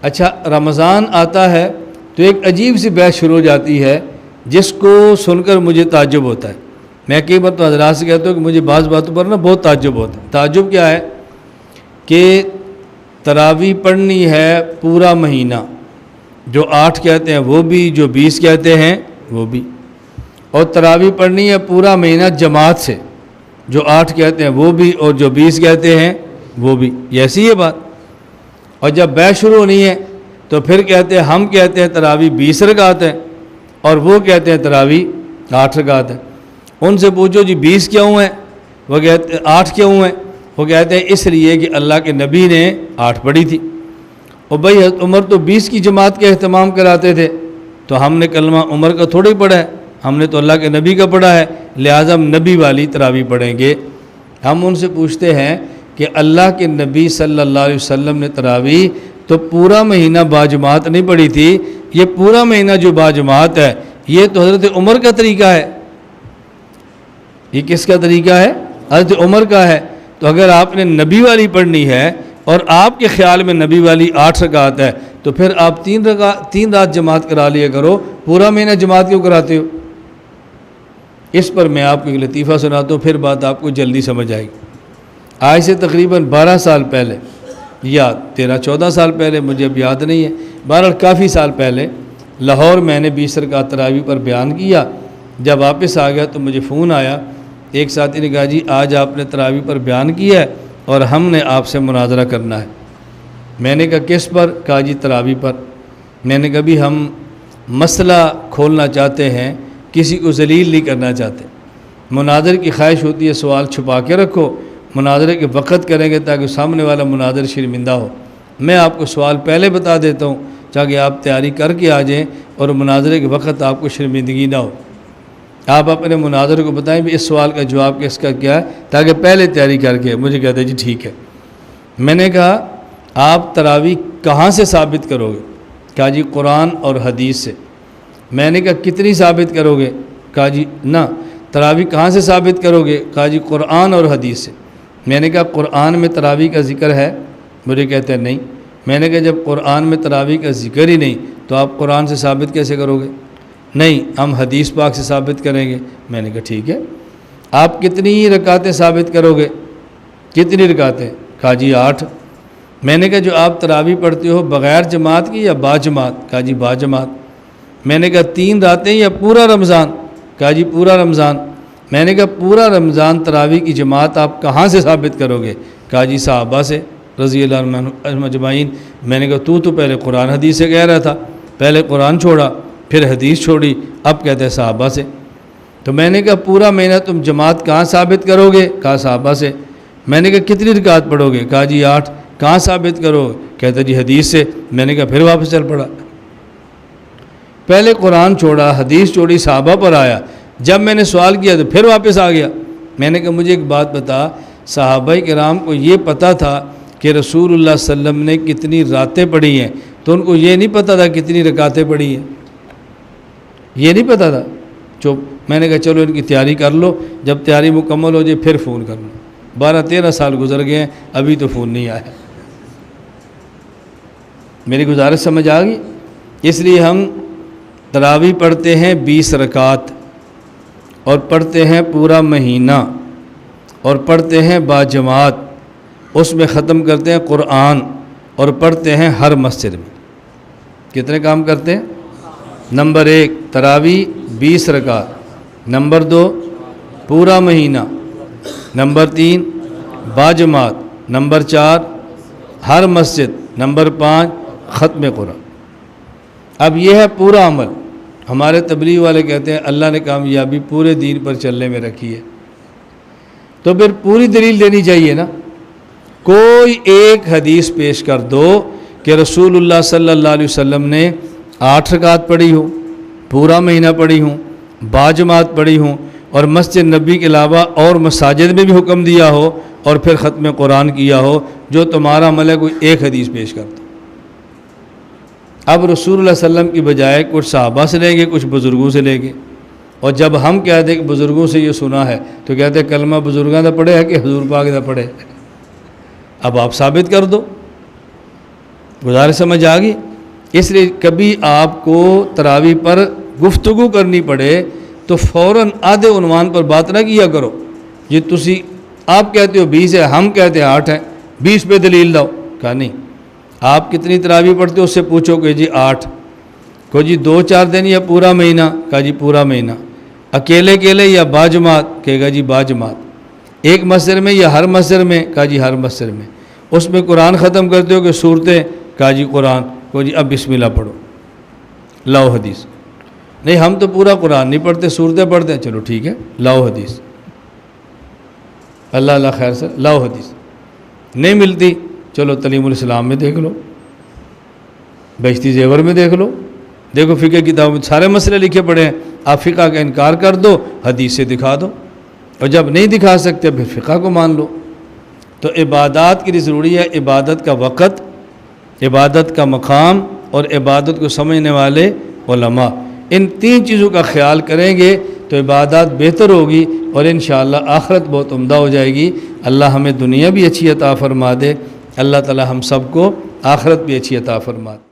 اچھا رمضان آتا ہے تو ایک عجیب سی بحث شروع ہو جاتی ہے جس کو سن کر مجھے تعجب ہوتا ہے. میں کئی بار تو حضرات سے کہتا ہوں کہ مجھے بعض باتوں پر نا بہت تعجب ہوتا ہے. تعجب کیا ہے کہ تراویح پڑھنی ہے پورا مہینہ، جو 8 کہتے ہیں وہ بھی، جو 20 کہتے ہیں وہ بھی، اور تراویح پڑھنی ہے پورا مہینہ جماعت سے، جو 8 کہتے ہیں وہ بھی اور جو 20 کہتے ہیں وہ بھی. یہ ایسی ہے بات. اور جب بحث شروع ہونی ہے تو پھر کہتے ہیں ہم کہتے ہیں تراویح 20 رکعت ہے اور وہ کہتے ہیں تراویح 8 رکعت ہے. ان سے پوچھو جی 20 کیوں ہیں؟ وہ کہتے 8 کیوں ہیں؟ وہ کہتے ہیں اس لیے کہ اللہ کے نبی نے 8 پڑھی تھی. اور بھائی حضرت عمر تو 20 کی جماعت کا اہتمام کراتے تھے، تو ہم نے کلمہ عمر کا تھوڑا ہی پڑھا ہے، ہم نے تو اللہ کے نبی کا پڑھا ہے، لہٰذا ہم نبی والی تراویح پڑھیں گے. ہم ان سے پوچھتے ہیں کہ اللہ کے نبی صلی اللہ علیہ وسلم نے تراویح تو پورا مہینہ باجماعت نہیں پڑھی تھی، یہ پورا مہینہ جو باجماعت ہے یہ تو حضرت عمر کا طریقہ ہے. یہ کس کا طریقہ ہے؟ حضرت عمر کا ہے. تو اگر آپ نے نبی والی پڑھنی ہے اور آپ کے خیال میں نبی والی 8 رکعت ہے تو پھر آپ 3 رات جماعت کرا لیا کرو، پورا مہینہ جماعت کیوں کراتے ہو؟ اس پر میں آپ کو ایک لطیفہ سناتا ہوں، پھر بات آپ کو جلدی سمجھ آئے گی. آج سے تقریباً 12 سال پہلے یا 13-14 سال پہلے، مجھے اب یاد نہیں ہے، بہرحال کافی سال پہلے لاہور میں نے 20 رکعت تراویح پر بیان کیا. جب واپس آ گیا تو مجھے فون آیا، ایک ساتھی نے کہا جی آج آپ نے تراویح پر بیان کیا ہے اور ہم نے آپ سے مناظرہ کرنا ہے. میں نے کہا کس پر؟ کہا جی تراویح پر. میں نے کہا بھی ہم مسئلہ کھولنا چاہتے ہیں، کسی کو ذلیل نہیں کرنا چاہتے. مناظر کی خواہش ہوتی ہے سوال چھپا کے رکھو، مناظرے کے وقت کریں گے تاکہ سامنے والا مناظر شرمندہ ہو. میں آپ کو سوال پہلے بتا دیتا ہوں تاکہ آپ تیاری کر کے آ جائیں اور مناظرے کے وقت آپ کو شرمندگی نہ ہو. آپ اپنے مناظر کو بتائیں بھی اس سوال کا جواب کس کا کیا ہے، تاکہ پہلے تیاری کر کے. مجھے کہتے ہیں جی ٹھیک ہے. میں نے کہا آپ تراویح کہاں سے ثابت کرو گے؟ کہا جی قرآن اور حدیث سے. میں نے کہا کتنی ثابت کرو گے؟ کہا جی نہ تراویح کہاں سے ثابت کرو گے؟ کہا جی قرآن اور حدیث سے. میں نے کہا قرآن میں تراویح کا ذکر ہے؟ مجھے کہتے ہیں نہیں. میں نے کہا جب قرآن میں تراویح کا ذکر ہی نہیں تو آپ قرآن سے ثابت کیسے کرو گے؟ نہیں ہم حدیث پاک سے ثابت کریں گے. میں نے کہا ٹھیک ہے. آپ کتنی رکعتیں ثابت کرو گے؟ کتنی رکعتیں؟ کہا جی 8. میں نے کہا جو آپ تراویح پڑھتے ہو بغیر جماعت کی یا با جماعت؟ کہا جی با جماعت. میں نے کہا 3 راتیں یا پورا رمضان؟ کہا جی پورا رمضان. میں نے کہا پورا رمضان تراویح کی جماعت آپ کہاں سے ثابت کرو گے؟ کہا جی صحابہ سے رضی اللہ عنہم اجمعین. میں نے کہا تو پہلے قرآن حدیث سے کہہ رہا تھا، پہلے قرآن چھوڑا پھر حدیث چھوڑی، اب کہتے ہیں صحابہ سے. تو میں نے کہا پورا مہینہ تم جماعت کہاں ثابت کرو گے؟ کہا صحابہ سے. میں نے کہا کتنی رکعت پڑھو گے؟ کہا جی 8. کہاں ثابت کرو؟ کہتے جی حدیث سے. میں نے کہا پھر واپس چل پڑا. پہلے قرآن چھوڑا، حدیث چھوڑی، صحابہ پر آیا. جب میں نے سوال کیا تو پھر واپس آ گیا. میں نے کہا مجھے ایک بات بتا، صحابہ کرام کو یہ پتہ تھا کہ رسول اللہ صلی اللہ علیہ وسلم نے کتنی راتیں پڑھی ہیں، تو ان کو یہ نہیں پتہ تھا کتنی رکعتیں پڑھی ہیں؟ یہ نہیں پتہ تھا. چپ. میں نے کہا چلو ان کی تیاری کر لو، جب تیاری مکمل ہو جائے پھر فون کرنا. 12-13 سال گزر گئے ہیں ابھی تو فون نہیں آیا. میری گزارش سمجھ آ گئی؟ اس لیے ہم تراویح پڑھتے ہیں 20 رکعت اور پڑھتے ہیں پورا مہینہ اور پڑھتے ہیں باجماعت، اس میں ختم کرتے ہیں قرآن اور پڑھتے ہیں ہر مسجد میں. کتنے کام کرتے ہیں؟ نمبر 1 تراویح 20 رکعت، نمبر 2 پورا مہینہ، نمبر 3 باجماعت، نمبر 4 ہر مسجد، نمبر 5 ختم قرآن. اب یہ ہے پورا عمل. ہمارے تبلیغ والے کہتے ہیں اللہ نے کامیابی پورے دین پر چلنے میں رکھی ہے، تو پھر پوری دلیل دینی چاہیے نا. کوئی ایک حدیث پیش کر دو کہ رسول اللہ صلی اللہ علیہ وسلم نے 8 رکعت پڑھی ہوں، پورا مہینہ پڑھی ہوں، باجماعت پڑھی ہوں اور مسجد نبی کے علاوہ اور مساجد میں بھی حکم دیا ہو اور پھر ختم قرآن کیا ہو. جو تمہارا عمل ہے کوئی ایک حدیث پیش کر دو. اب رسول اللہ صلی اللہ علیہ وسلم کی بجائے کچھ صحابہ سے لیں گے، کچھ بزرگوں سے لیں گے. اور جب ہم کہتے ہیں کہ بزرگوں سے یہ سنا ہے تو کہتے ہیں کلمہ بزرگاں دا پڑھے ہے کہ حضور پاک دا پڑھے. اب آپ ثابت کر دو. گزارش سمجھ آ گئی؟ اس لیے کبھی آپ کو تراویح پر گفتگو کرنی پڑے تو فوراً آدھے عنوان پر بات نہ کیا کرو، جی تسی آپ کہتے ہو 20 ہے، ہم کہتے ہیں 8 ہے، 20 پہ دلیل لاؤ۔ کہا نہیں، آپ کتنی تراویح پڑھتے ہو اس سے پوچھو کہ جی 8، کو جی 2-4 دن یا پورا مہینہ؟ کہا جی پورا مہینہ۔ اکیلے اکیلے یا باجماعت؟ کہے گا جی باجماعت۔ ایک مسجد میں یا ہر مسجد میں؟ کہا جی ہر مسجد میں۔ اس میں قرآن ختم کرتے ہو کہ صورتیں؟ کہا جی قرآن۔ کو جی اب بسم اللہ پڑھو، لاؤ حدیث۔ نہیں ہم تو پورا قرآن نہیں پڑھتے، صورتیں پڑھتے ہیں۔ چلو ٹھیک ہے، لاؤ حدیث۔ اللہ اللہ خیر سے لاؤ حدیث۔ نہیں ملتی، چلو تعلیم الاسلام میں دیکھ لو، بہشتی زیور میں دیکھ لو، دیکھو فقہ کتاب میں سارے مسئلے لکھے پڑے ہیں۔ آپ فقہ کا انکار کر دو، حدیث سے دکھا دو، اور جب نہیں دکھا سکتے پھر فقہ کو مان لو۔ تو عبادات کے لیے ضروری ہے عبادت کا وقت، عبادت کا مقام، اور عبادت کو سمجھنے والے علماء۔ ان 3 چیزوں کا خیال کریں گے تو عبادات بہتر ہوگی، اور انشاءاللہ آخرت بہت عمدہ ہو جائے گی۔ اللہ ہمیں دنیا بھی اچھی عطا فرما دے، اللہ تعالی ہم سب کو آخرت بھی اچھی عطا فرما دے۔